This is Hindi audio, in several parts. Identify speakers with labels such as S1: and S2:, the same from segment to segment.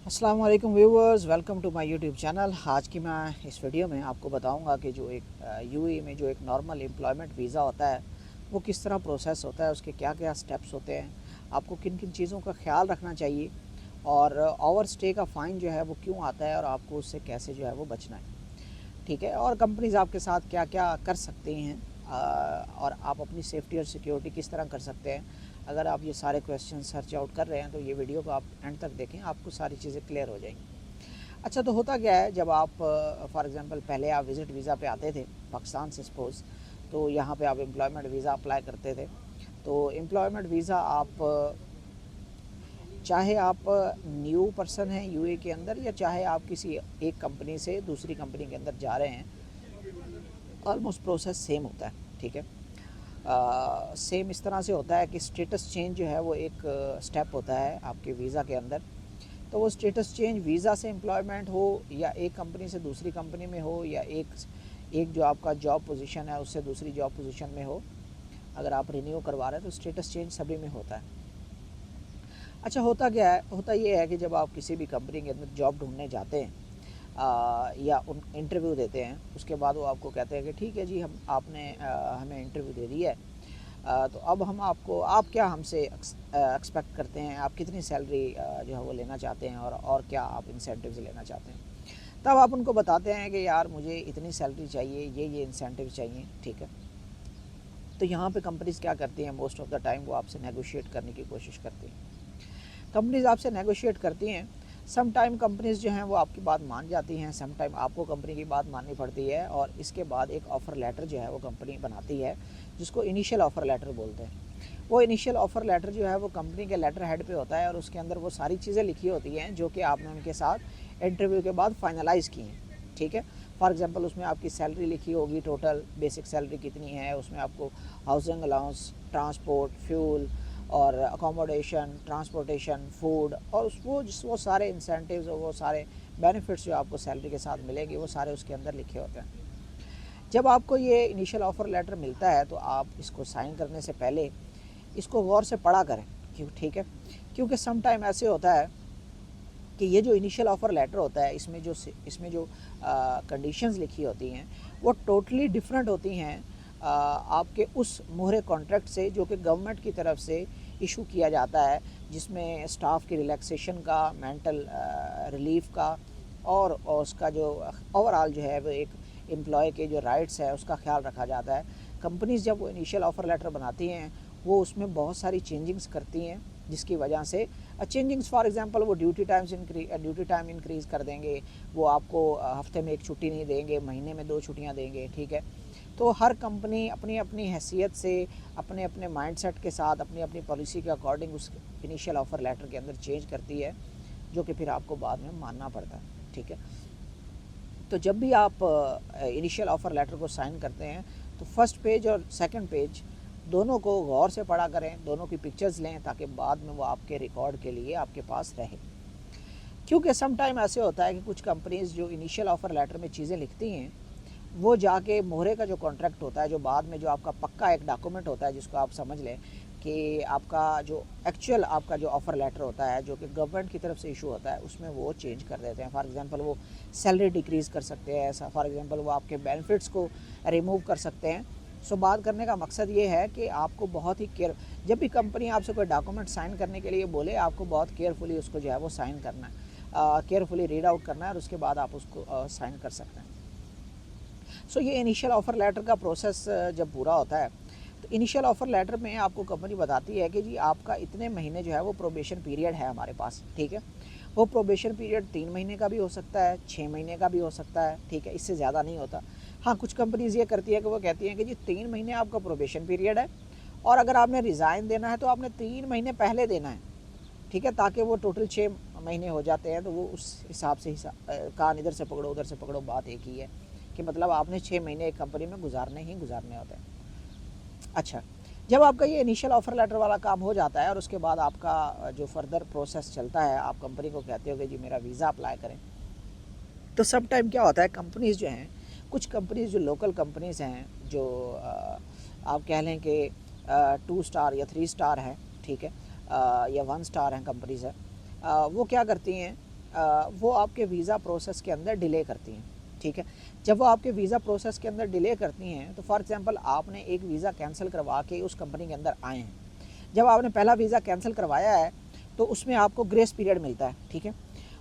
S1: अस्सलाम वालेकुम viewers, welcome to my YouTube channel. आज की मैं इस वीडियो में आपको बताऊंगा कि जो एक यूएई में जो एक नॉर्मल एम्प्लॉयमेंट वीज़ा होता है वो किस तरह प्रोसेस होता है, उसके क्या क्या स्टेप्स होते हैं, आपको किन किन चीज़ों का ख्याल रखना चाहिए और ओवर स्टे का फ़ाइन जो है वो क्यों आता है और आपको उससे कैसे जो है वो बचना है। ठीक है, और कंपनीज़ आपके साथ क्या क्या कर सकती हैं और आप अपनी सेफ्टी और सिक्योरिटी किस तरह कर सकते हैं। अगर आप ये सारे क्वेश्चन सर्च आउट कर रहे हैं तो ये वीडियो को आप एंड तक देखें, आपको सारी चीज़ें क्लियर हो जाएंगी। अच्छा, तो होता क्या है, जब आप फॉर एग्ज़ाम्पल पहले आप विज़िट वीज़ा पे आते थे पाकिस्तान से सपोज़, तो यहाँ पे आप एम्प्लॉयमेंट वीज़ा अप्लाई करते थे। तो एम्प्लॉयमेंट वीज़ा आप चाहे आप न्यू पर्सन हैं यूए के अंदर या चाहे आप किसी एक कंपनी से दूसरी कंपनी के अंदर जा रहे हैं, ऑलमोस्ट प्रोसेस सेम होता है। ठीक है, सेम इस तरह से होता है कि स्टेटस चेंज जो है वो एक स्टेप होता है आपके वीज़ा के अंदर। तो वो स्टेटस चेंज वीज़ा से एम्प्लॉयमेंट हो या एक कंपनी से दूसरी कंपनी में हो या एक जो आपका जॉब पोजीशन है उससे दूसरी जॉब पोजीशन में हो, अगर आप रिन्यू करवा रहे हैं तो स्टेटस चेंज सभी में होता है। अच्छा, होता क्या है, होता ये है कि जब आप किसी भी कंपनी के अंदर जॉब ढूंढने जाते हैं या उन इंटरव्यू देते हैं, उसके बाद वो आपको कहते हैं कि ठीक है जी, हम आपने हमें इंटरव्यू दे दी है, तो अब हम आपको, आप क्या हमसे एक्सपेक्ट करते हैं, आप कितनी सैलरी जो है वो लेना चाहते हैं और क्या आप इंसेंटिव्स लेना चाहते हैं। तब आप उनको बताते हैं कि यार मुझे इतनी सैलरी चाहिए, ये इंसेंटिव चाहिए। ठीक है, तो यहाँ पे कंपनीज़ क्या करती हैं, मोस्ट ऑफ द टाइम वो आपसे नेगोशिएट करने की कोशिश करती हैं। कंपनीज़ आपसे नेगोशिएट करती हैं। सम टाइम कंपनीज़ जो हैं वो आपकी बात मान जाती हैं, सम टाइम आपको कंपनी की बात माननी पड़ती है और इसके बाद एक ऑफ़र लेटर जो है वो कंपनी बनाती है, जिसको इनिशियल ऑफ़र लेटर बोलते हैं। वो इनिशियल ऑफ़र लेटर जो है वो कंपनी के लेटर हेड पे होता है और उसके अंदर वो सारी चीज़ें लिखी होती हैं जो कि आपने उनके साथ इंटरव्यू के बाद फाइनलाइज़ की हैं। ठीक है, फॉर एग्जांपल उसमें आपकी सैलरी लिखी होगी, टोटल बेसिक सैलरी कितनी है, उसमें आपको हाउसिंग अलाउंस, ट्रांसपोर्ट, फ्यूल और अकोमोडेशन, ट्रांसपोर्टेशन, फूड और वो सारे इंसेंटिव्स और वो सारे बेनिफिट्स जो आपको सैलरी के साथ मिलेंगे वो सारे उसके अंदर लिखे होते हैं। जब आपको ये इनिशियल ऑफ़र लेटर मिलता है तो आप इसको साइन करने से पहले इसको गौर से पढ़ा करें। क्यों? ठीक है, क्योंकि सम टाइम ऐसे होता है कि ये जो इनिशियल ऑफ़र लेटर होता है इसमें जो कंडीशंस लिखी होती हैं वो टोटली डिफरेंट होती हैं आपके उस मोहरे कॉन्ट्रैक्ट से जो कि गवर्नमेंट की तरफ से इशू किया जाता है, जिसमें स्टाफ की रिलैक्सेशन का, मेंटल रिलीफ का और उसका जो ओवरऑल जो है वो एक एम्प्लॉय के जो राइट्स है उसका ख्याल रखा जाता है। कंपनीज़ जब वो इनिशियल ऑफ़र लेटर बनाती हैं वो उसमें बहुत सारी चेंजिंग्स करती हैं, जिसकी वजह से चेंजिंग्स फॉर एग्जांपल वो ड्यूटी टाइम इंक्रीज़ कर देंगे, वो आपको हफ्ते में एक छुट्टी नहीं देंगे, महीने में 2 छुट्टियां देंगे। ठीक है, तो हर कंपनी अपनी अपनी हैसियत से, अपने अपने माइंडसेट के साथ, अपनी अपनी पॉलिसी के अकॉर्डिंग उस इनिशियल ऑफ़र लेटर के अंदर चेंज करती है, जो कि फिर आपको बाद में मानना पड़ता है। ठीक है, तो जब भी आप इनिशियल ऑफ़र लेटर को साइन करते हैं तो फर्स्ट पेज और सेकंड पेज दोनों को गौर से पढ़ा करें, दोनों की पिक्चर्स लें ताकि बाद में वो आपके रिकॉर्ड के लिए आपके पास रहे। क्योंकि सम टाइम ऐसे होता है कि कुछ कंपनीज़ जो इनिशियल ऑफ़र लेटर में चीज़ें लिखती हैं वो जाके मोहरे का जो कॉन्ट्रैक्ट होता है, जो बाद में जो आपका पक्का एक डॉक्यूमेंट होता है, जिसको आप समझ लें कि आपका जो एक्चुअल आपका जो ऑफ़र लेटर होता है जो कि गवर्नमेंट की तरफ से इशू होता है, उसमें वो चेंज कर देते हैं। फॉर एग्जांपल वो सैलरी डिक्रीज़ कर सकते हैं, ऐसा फॉर एग्जांपल वो आपके बेनिफिट्स को रिमूव कर सकते हैं। सो बात करने का मकसद ये है कि आपको बहुत ही जब भी कंपनी आपसे कोई डॉक्यूमेंट साइन करने के लिए बोले, आपको बहुत केयरफुली उसको जो है वो साइन करना है, केयरफुली रीड आउट करना है और उसके बाद आप उसको साइन कर सकते हैं। सो ये इनिशियल ऑफ़र लेटर का प्रोसेस जब पूरा होता है तो इनिशियल ऑफ़र लेटर में आपको कंपनी बताती है कि जी आपका इतने महीने जो है वो प्रोबेशन पीरियड है हमारे पास। ठीक है, वो प्रोबेशन पीरियड 3 महीने का भी हो सकता है, 6 महीने का भी हो सकता है। ठीक है, इससे ज़्यादा नहीं होता। हाँ, कुछ कंपनीज़ ये करती है कि वो कहती हैं कि जी 3 महीने आपका प्रोबेशन पीरियड है और अगर आपने रिज़ाइन देना है तो आपने 3 महीने पहले देना है। ठीक है, ताकि वो टोटल 6 महीने हो जाते हैं, तो वो उस हिसाब से कान इधर से पकड़ो उधर से पकड़ो, बात एक ही है कि मतलब आपने 6 महीने एक कंपनी में गुजारने होते हैं। अच्छा, जब आपका ये इनिशियल ऑफ़र लेटर वाला काम हो जाता है और उसके बाद आपका जो फर्दर प्रोसेस चलता है, आप कंपनी को कहते हो कि जी मेरा वीज़ा अप्लाई करें। तो सब टाइम क्या होता है, कंपनीज़ जो हैं, कुछ कंपनीज़ जो लोकल कंपनीज़ हैं, जो आप कह लें कि 2 स्टार या 3 स्टार हैं, ठीक है, या 1 स्टार हैं कंपनीज़ है, वो क्या करती हैं वो आपके वीज़ा प्रोसेस के अंदर डिले करती हैं, ठीक है। जब वो आपके वीज़ा प्रोसेस के अंदर डिले करती हैं तो फॉर एग्जांपल आपने एक वीज़ा कैंसिल करवा के उस कंपनी के अंदर आए हैं। जब आपने पहला वीज़ा कैंसिल करवाया है तो उसमें आपको ग्रेस पीरियड मिलता है, ठीक है।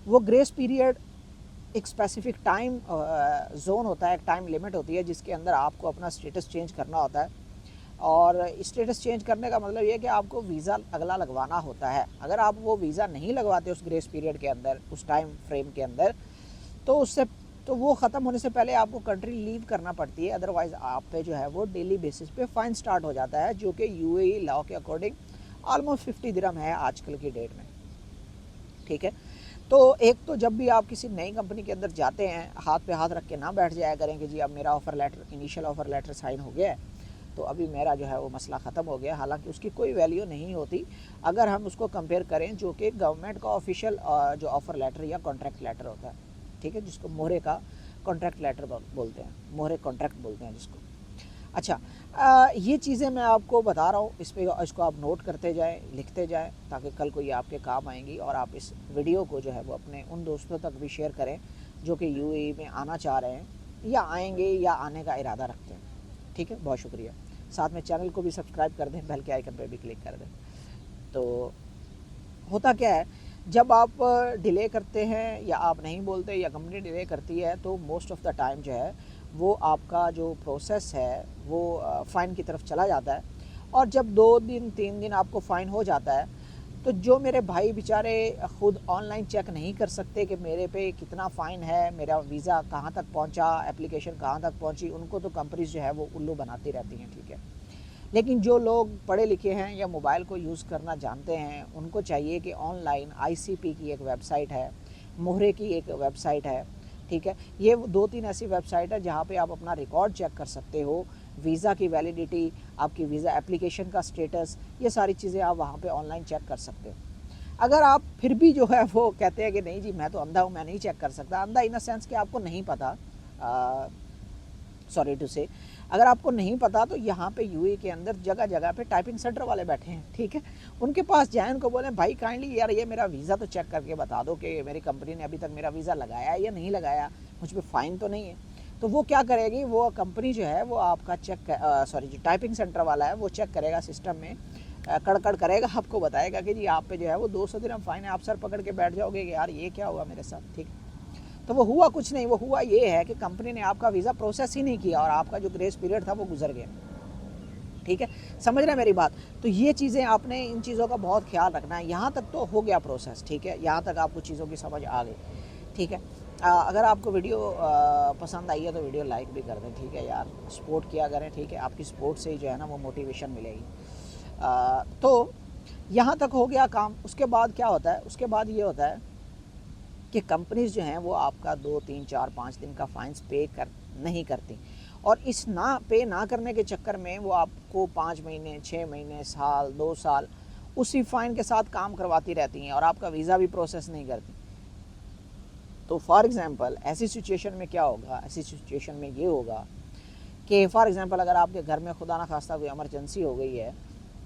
S1: वो ग्रेस पीरियड एक स्पेसिफिक टाइम जोन होता है, एक टाइम लिमिट होती है जिसके अंदर आपको अपना स्टेटस चेंज करना होता है। और स्टेटस चेंज करने का मतलब ये है कि आपको वीज़ा अगला लगवाना होता है। अगर आप वो वीज़ा नहीं लगवाते उस ग्रेस पीरियड के अंदर, उस टाइम फ्रेम के अंदर, तो वो ख़त्म होने से पहले आपको कंट्री लीव करना पड़ती है। अदरवाइज़ आप पे जो है वो डेली बेसिस पे फ़ाइन स्टार्ट हो जाता है, जो कि यूएई लॉ के अकॉर्डिंग ऑलमोस्ट 50 दिरहम है आजकल की डेट में, ठीक है। तो एक तो जब भी आप किसी नई कंपनी के अंदर जाते हैं, हाथ पे हाथ रख के ना बैठ जाया करें कि जी अब मेरा offer letter, initial offer letter sign हो गया है तो अभी मेरा जो है वो मसला ख़त्म हो गया। हालांकि उसकी कोई वैल्यू नहीं होती अगर हम उसको कंपेयर करें जो कि गवर्नमेंट का ऑफिशियल जो ऑफ़र लेटर या कॉन्ट्रैक्ट लेटर होता है, ठीक है, जिसको मोहरे का कॉन्ट्रैक्ट लेटर बोलते हैं, मोहरे कॉन्ट्रैक्ट बोलते हैं जिसको। अच्छा, ये चीज़ें मैं आपको बता रहा हूँ, इसको आप नोट करते जाएं, लिखते जाएं, ताकि कल को ये आपके काम आएंगी। और आप इस वीडियो को जो है वो अपने उन दोस्तों तक भी शेयर करें जो कि यूएई में आना चाह रहे हैं या आएंगे या आने का इरादा रखते हैं, ठीक है। बहुत शुक्रिया। साथ में चैनल को भी सब्सक्राइब कर दें, बेल के आइकन पे भी क्लिक कर दें। तो होता क्या है, जब आप डिले करते हैं या आप नहीं बोलते या कंपनी डिले करती है तो मोस्ट ऑफ़ द टाइम जो है वो आपका जो प्रोसेस है वो फ़ाइन की तरफ चला जाता है। और जब 2 दिन 3 दिन आपको फ़ाइन हो जाता है तो जो मेरे भाई बेचारे ख़ुद ऑनलाइन चेक नहीं कर सकते कि मेरे पे कितना फ़ाइन है, मेरा वीज़ा कहाँ तक पहुँचा, एप्लीकेशन कहाँ तक पहुँची, उनको तो कंपनीज जो है वो उल्लू बनाती रहती हैं, ठीक है। लेकिन जो लोग पढ़े लिखे हैं या मोबाइल को यूज़ करना जानते हैं उनको चाहिए कि ऑनलाइन आईसीपी की एक वेबसाइट है, मोहरे की एक वेबसाइट है, ठीक है। ये 2-3 ऐसी वेबसाइट है जहाँ पे आप अपना रिकॉर्ड चेक कर सकते हो, वीज़ा की वैलिडिटी, आपकी वीज़ा एप्लीकेशन का स्टेटस, ये सारी चीज़ें आप वहाँ पे ऑनलाइन चेक कर सकते हो। अगर आप फिर भी जो है वो कहते हैं कि नहीं जी मैं तो अंधा हूँ, मैं नहीं चेक कर सकता, अंधा इन द सेंस कि आपको नहीं पता, सॉरी टू से, अगर आपको नहीं पता तो यहाँ पे यूएई के अंदर जगह जगह पे टाइपिंग सेंटर वाले बैठे हैं, ठीक है। उनके पास जाएं, उनको बोलें भाई काइंडली यार ये मेरा वीज़ा तो चेक करके बता दो कि मेरी कंपनी ने अभी तक मेरा वीज़ा लगाया है या नहीं लगाया, मुझ पर फ़ाइन तो नहीं है। तो वो क्या करेगी, वो कंपनी जो है वो आपका सॉरी जो टाइपिंग सेंटर वाला है वो चेक करेगा सिस्टम में, कड़कड़ करेगा, आपको बताएगा कि जी आप पे जो है वो 200 दिरहम फ़ाइन है। आप सर पकड़ के बैठ जाओगे कि यार ये क्या हुआ मेरे साथ, ठीक। तो वो हुआ कुछ नहीं, वो हुआ ये है कि कंपनी ने आपका वीज़ा प्रोसेस ही नहीं किया और आपका जो ग्रेस पीरियड था वो गुजर गया, ठीक है। समझ रहे हैं मेरी बात। तो ये चीज़ें आपने, इन चीज़ों का बहुत ख्याल रखना है। यहाँ तक तो हो गया प्रोसेस, ठीक है, यहाँ तक आपको चीज़ों की समझ आ गई, ठीक है। अगर आपको वीडियो पसंद आई है तो वीडियो लाइक भी कर दें, ठीक है यार, सपोर्ट किया करें, ठीक है। आपकी सपोर्ट से ही जो है ना वो मोटिवेशन मिलेगी। तो यहाँ तक हो गया काम। उसके बाद क्या होता है, उसके बाद ये होता है कि कंपनीज़ जो हैं वो आपका 2, 3, 4, 5 दिन का फ़ाइन्स नहीं करती। और इस पे ना करने के चक्कर में वो आपको 5 महीने, 6 महीने, साल, 2 साल उसी फ़ाइन के साथ काम करवाती रहती हैं और आपका वीज़ा भी प्रोसेस नहीं करती। तो फॉर एग्ज़ाम्पल ऐसी सिचुएशन में क्या होगा, ऐसी सिचुएशन में ये होगा कि फॉर एग्ज़ाम्पल अगर आपके घर में खुदा ना खास्ता कोई इमरजेंसी हो गई है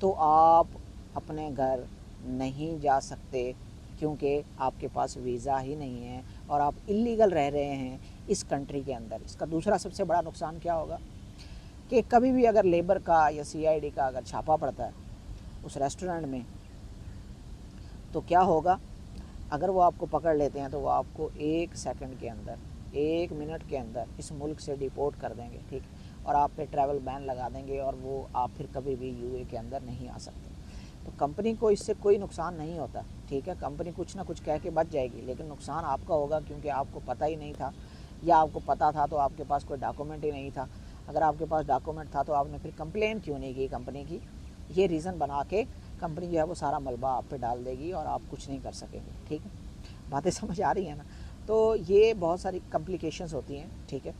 S1: तो आप अपने घर नहीं जा सकते क्योंकि आपके पास वीज़ा ही नहीं है और आप इल्लीगल रह रहे हैं इस कंट्री के अंदर। इसका दूसरा सबसे बड़ा नुकसान क्या होगा कि कभी भी अगर लेबर का या सीआईडी का अगर छापा पड़ता है उस रेस्टोरेंट में तो क्या होगा, अगर वो आपको पकड़ लेते हैं तो वो आपको 1 सेकंड के अंदर, 1 मिनट के अंदर इस मुल्क से डिपोर्ट कर देंगे, ठीक, और आप पे ट्रैवल बैन लगा देंगे और वो आप फिर कभी भी यूए के अंदर नहीं आ सकते। तो कंपनी को इससे कोई नुकसान नहीं होता, ठीक है। कंपनी कुछ ना कुछ कह के बच जाएगी, लेकिन नुकसान आपका होगा क्योंकि आपको पता ही नहीं था, या आपको पता था तो आपके पास कोई डॉक्यूमेंट ही नहीं था। अगर आपके पास डॉक्यूमेंट था तो आपने फिर कंप्लेन क्यों नहीं की कंपनी की, ये रीज़न बना के कंपनी जो है वो सारा मलबा आप पे डाल देगी और आप कुछ नहीं कर सकेंगे, ठीक है। बातें समझ आ रही हैं ना। तो ये बहुत सारी कॉम्प्लिकेशंस होती हैं, ठीक है,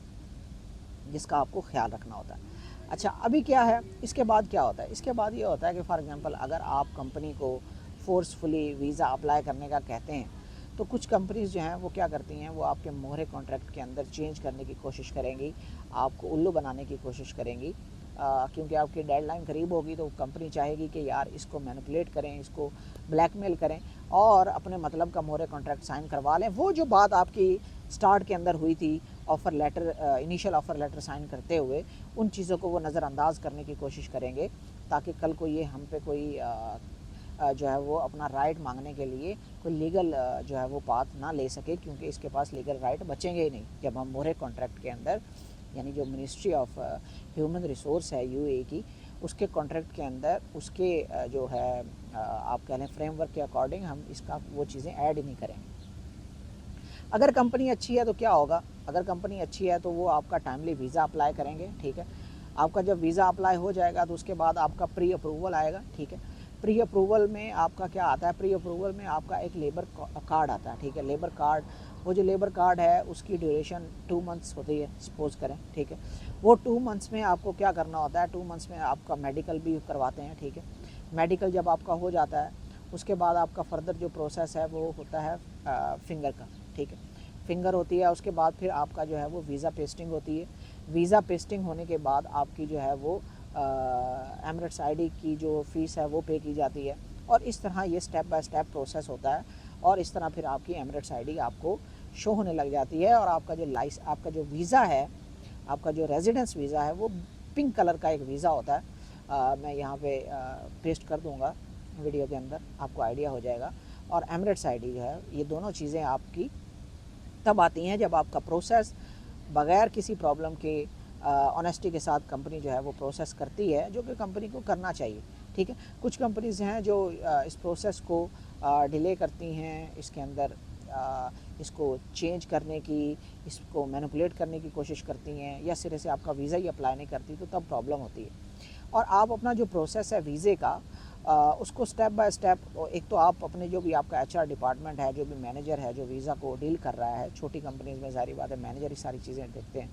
S1: जिसका आपको ख्याल रखना होता है। अच्छा, अभी क्या है, इसके बाद क्या होता है, इसके बाद ये होता है कि फॉर एग्ज़ाम्पल अगर आप कंपनी को फोर्सफुली वीज़ा अप्लाई करने का कहते हैं तो कुछ कंपनीज़ जो हैं वो क्या करती हैं, वो आपके मोहरे कॉन्ट्रैक्ट के अंदर चेंज करने की कोशिश करेंगी, आपको उल्लू बनाने की कोशिश करेंगी, क्योंकि आपकी डेडलाइन करीब होगी तो कंपनी चाहेगी कि यार इसको मैनिपुलेट करें, इसको ब्लैकमेल करें और अपने मतलब का मोहरे कॉन्ट्रैक्ट साइन करवा लें। वो जो बात आपकी स्टार्ट के अंदर हुई थी offer letter, initial offer letter sign करते हुए, उन चीज़ों को वो नज़रअंदाज करने की कोशिश करेंगे ताकि कल को ये हम पे कोई जो है वो अपना राइट मांगने के लिए कोई लीगल जो है वो पाथ ना ले सके, क्योंकि इसके पास लीगल राइट बचेंगे ही नहीं जब हम मोहरे कॉन्ट्रैक्ट के अंदर, यानी जो मिनिस्ट्री ऑफ ह्यूमन रिसोर्स है यूएई की, उसके कॉन्ट्रैक्ट के अंदर उसके जो है आप कह लें फ्रेमवर्क के अकॉर्डिंग हम इसका वो चीज़ें ऐड ही नहीं करेंगे। अगर कंपनी अच्छी है तो क्या होगा, अगर कंपनी अच्छी है तो वो आपका टाइमली वीज़ा अप्लाई करेंगे, ठीक है। आपका जब वीज़ा अप्लाई हो जाएगा तो उसके बाद आपका प्री अप्रूवल आएगा, ठीक है। प्री अप्रूवल में आपका क्या आता है, प्री अप्रूवल में आपका एक लेबर कार्ड आता है, ठीक है। लेबर कार्ड, वो जो लेबर कार्ड है उसकी ड्यूरेशन 2 मंथ्स होती है सपोज़ करें, ठीक है। वो 2 मंथ्स में आपको क्या करना होता है, 2 मंथ्स में आपका मेडिकल भी करवाते हैं, ठीक है। मेडिकल जब आपका हो जाता है उसके बाद आपका फर्दर जो प्रोसेस है वो होता है फिंगर का, ठीक है। फिंगर होती है, उसके बाद फिर आपका जो है वो वीज़ा पेस्टिंग होती है। वीज़ा पेस्टिंग होने के बाद आपकी जो है वो एमिरेट्स आईडी की जो फ़ीस है वो पे की जाती है, और इस तरह ये स्टेप बाय स्टेप प्रोसेस होता है, और इस तरह फिर आपकी एमिरेट्स आईडी आपको शो होने लग जाती है, और आपका जो वीज़ा है, आपका जो रेजिडेंस वीज़ा है वो पिंक कलर का एक वीज़ा होता है। मैं यहाँ पे पेस्ट कर दूँगा वीडियो के अंदर, आपको आइडिया हो जाएगा। और एमिरेट्स आईडी जो है, ये दोनों चीज़ें आपकी तब आती हैं जब आपका प्रोसेस बगैर किसी प्रॉब्लम के ऑनेस्टी के साथ कंपनी जो है वो प्रोसेस करती है, जो कि कंपनी को करना चाहिए, ठीक है। कुछ कंपनीज़ हैं जो इस प्रोसेस को डिले करती हैं, इसके अंदर इसको चेंज करने की, इसको मैनिपुलेट करने की कोशिश करती हैं, या सिरे से आपका वीज़ा ही अप्लाई नहीं करती, तो तब प्रॉब्लम होती है। और आप अपना जो प्रोसेस है वीज़े का, उसको स्टेप बाय स्टेप, एक तो आप अपने जो भी आपका एचआर डिपार्टमेंट है, जो भी मैनेजर है जो वीज़ा को डील कर रहा है, छोटी कंपनीज़ में ज़ाहिर बात है मैनेजर ही सारी चीज़ें देखते हैं,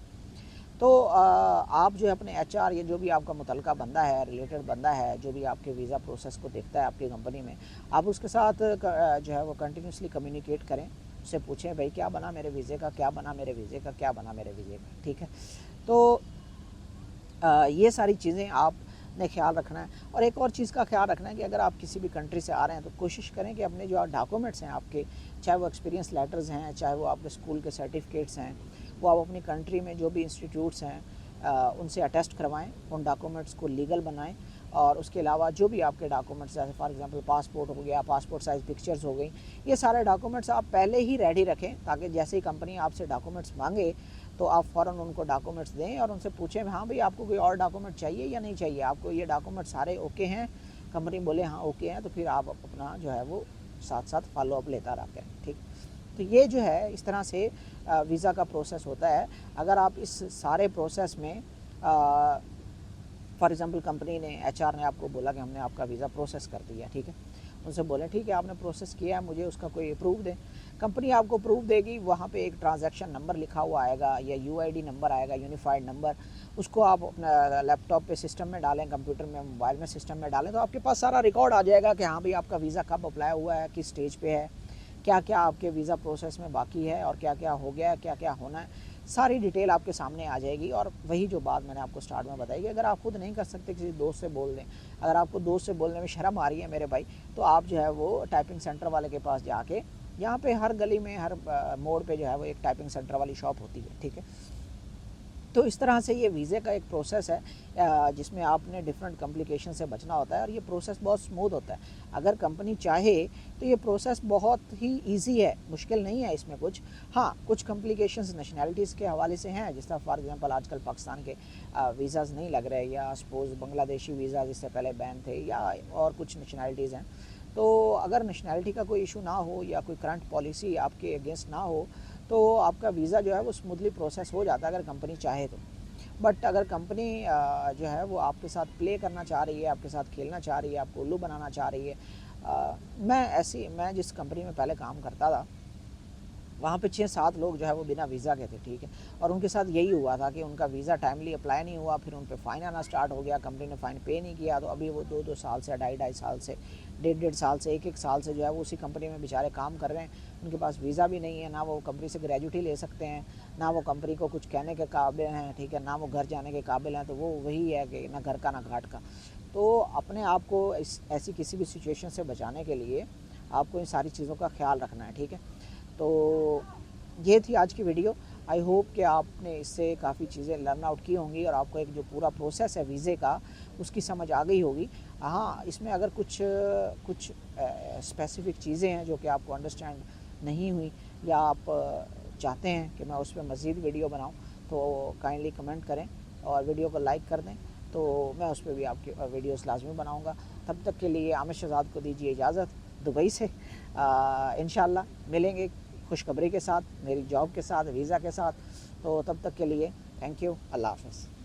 S1: तो आप जो है अपने एचआर या जो भी आपका मुतलका बंदा है, रिलेटेड बंदा है, जो भी आपके वीज़ा प्रोसेस को देखता है आपकी कंपनी में, आप उसके साथ जो है वो कंटिन्यूसली कम्युनिकेट करें, उससे पूछें भाई क्या बना मेरे वीज़े का, क्या बना मेरे वीज़े का, क्या बना मेरे वीज़े का, ठीक है। तो ये सारी चीज़ें आपने ख्याल रखना है। और एक और चीज़ का ख्याल रखना है कि अगर आप किसी भी कंट्री से आ रहे हैं तो कोशिश करें कि अपने जो डॉक्यूमेंट्स हैं आपके, चाहे वो एक्सपीरियंस लेटर्स हैं, चाहे वो आपके स्कूल के सर्टिफिकेट्स हैं, वो आप अपनी कंट्री में जो भी इंस्टीट्यूट्स हैं उनसे अटेस्ट करवाएं, उन डॉक्यूमेंट्स को लीगल बनाएं। और उसके अलावा जो भी आपके डॉक्यूमेंट्स, जैसे फॉर एग्जांपल पासपोर्ट हो गया, पासपोर्ट साइज़ पिक्चर्स हो गई, ये सारे डॉक्यूमेंट्स आप पहले ही रेडी रखें, ताकि जैसे ही कंपनी आपसे डॉक्यूमेंट्स मांगे तो आप फ़ौरन उनको डॉक्यूमेंट्स दें और उनसे पूछें हाँ भाई आपको कोई और डॉक्यूमेंट चाहिए या नहीं चाहिए, आपको ये डॉक्यूमेंट सारे ओके हैं। कंपनी बोले हाँ ओके हैं, तो फिर आप अपना जो है वो साथ साथ फॉलो अप लेता रहा करें, ठीक। तो ये जो है इस तरह से वीज़ा का प्रोसेस होता है। अगर आप इस सारे प्रोसेस में फॉर एग्ज़ाम्पल कंपनी ने, एचआर ने आपको बोला कि हमने आपका वीज़ा प्रोसेस कर दिया, ठीक है, उनसे बोलें ठीक है आपने प्रोसेस किया है, मुझे उसका कोई प्रूफ दें। कंपनी आपको प्रूफ देगी, वहाँ पे एक ट्रांजैक्शन नंबर लिखा हुआ आएगा या यूआईडी नंबर आएगा, यूनिफाइड नंबर, उसको आप अपना लैपटॉप पे सिस्टम में डालें, कंप्यूटर में, मोबाइल में सिस्टम में डालें, तो आपके पास सारा रिकॉर्ड आ जाएगा कि हाँ भाई आपका वीज़ा कब अप्लाई हुआ है, किस स्टेज पे है, क्या क्या आपके वीज़ा प्रोसेस में बाकी है और क्या क्या हो गया है, क्या क्या होना है, सारी डिटेल आपके सामने आ जाएगी। और वही जो बात मैंने आपको स्टार्ट में बताई कि अगर आप खुद नहीं कर सकते किसी दोस्त से बोल दें, अगर आपको दोस्त से बोलने में शर्म आ रही है मेरे भाई, तो आप जो है वो टाइपिंग सेंटर वाले के पास जाके, यहाँ पे हर गली में, हर मोड़ पे जो है वो एक टाइपिंग सेंटर वाली शॉप होती है, ठीक है। तो इस तरह से ये वीज़े का एक प्रोसेस है जिसमें आपने डिफरेंट कॉम्प्लिकेशन से बचना होता है, और ये प्रोसेस बहुत स्मूथ होता है। अगर कंपनी चाहे तो ये प्रोसेस बहुत ही इजी है, मुश्किल नहीं है इसमें कुछ। हाँ, कुछ कॉम्प्लिकेशंस नेशनैलिटीज़ के हवाले से हैं, जिस तरह फॉर एग्जांपल आजकल पाकिस्तान के वीज़ाज़ नहीं लग रहे, या सपोज़ बांग्लादेशी वीज़ा जिससे पहले बैन थे, या और कुछ नेशनैलिटीज़ हैं। तो अगर नेशनैलिटी का कोई इशू ना हो या कोई करंट पॉलिसी आपके अगेंस्ट ना हो, तो आपका वीज़ा जो है वो स्मूथली प्रोसेस हो जाता है अगर कंपनी चाहे तो। बट अगर कंपनी जो है वो आपके साथ प्ले करना चाह रही है, आपके साथ खेलना चाह रही है, आपको उल्लू बनाना चाह रही है, मैं जिस कंपनी में पहले काम करता था वहाँ पे 6-7 लोग जो है वो बिना वीज़ा के थे, ठीक है। और उनके साथ यही हुआ था कि उनका वीज़ा टाइमली अप्लाई नहीं हुआ, फिर उन पे फ़ाइन आना स्टार्ट हो गया, कंपनी ने फ़ाइन पे नहीं किया, तो अभी वो 2-2 साल से, 2.5-2.5 साल से, 1.5-1.5 साल से, 1-1 साल से जो है वो उसी कंपनी में बेचारे काम कर रहे हैं। उनके पास वीज़ा भी नहीं है, ना वो कंपनी से ग्रेजुटी ले सकते हैं, ना वो कंपनी को कुछ कहने के काबिल हैं, ठीक है, ना वो घर जाने के काबिल हैं। तो वो वही है कि ना घर का ना घाट का। तो अपने आप को ऐसी किसी भी सिचुएशन से बचाने के लिए आपको इन सारी चीज़ों का ख्याल रखना है, ठीक है। तो ये थी आज की वीडियो। आई होप कि आपने इससे काफ़ी चीज़ें लर्न आउट की होंगी और आपको एक जो पूरा प्रोसेस है वीज़े का उसकी समझ आ गई होगी। हाँ, इसमें अगर कुछ स्पेसिफ़िक चीज़ें हैं जो कि आपको अंडरस्टैंड नहीं हुई या आप चाहते हैं कि मैं उस पर मज़ीद वीडियो बनाऊँ, तो काइंडली कमेंट करें और वीडियो को लाइक कर दें, तो मैं उस पर भी आपकी वीडियोस लाजमी बनाऊँगा। तब तक के लिए आमिर शहजाद को दीजिए इजाज़त दुबई से। इंशाल्लाह मिलेंगे खुशखबरी के साथ, मेरी जॉब के साथ, वीज़ा के साथ। तो तब तक के लिए थैंक यू, अल्लाह हाफ़िज़।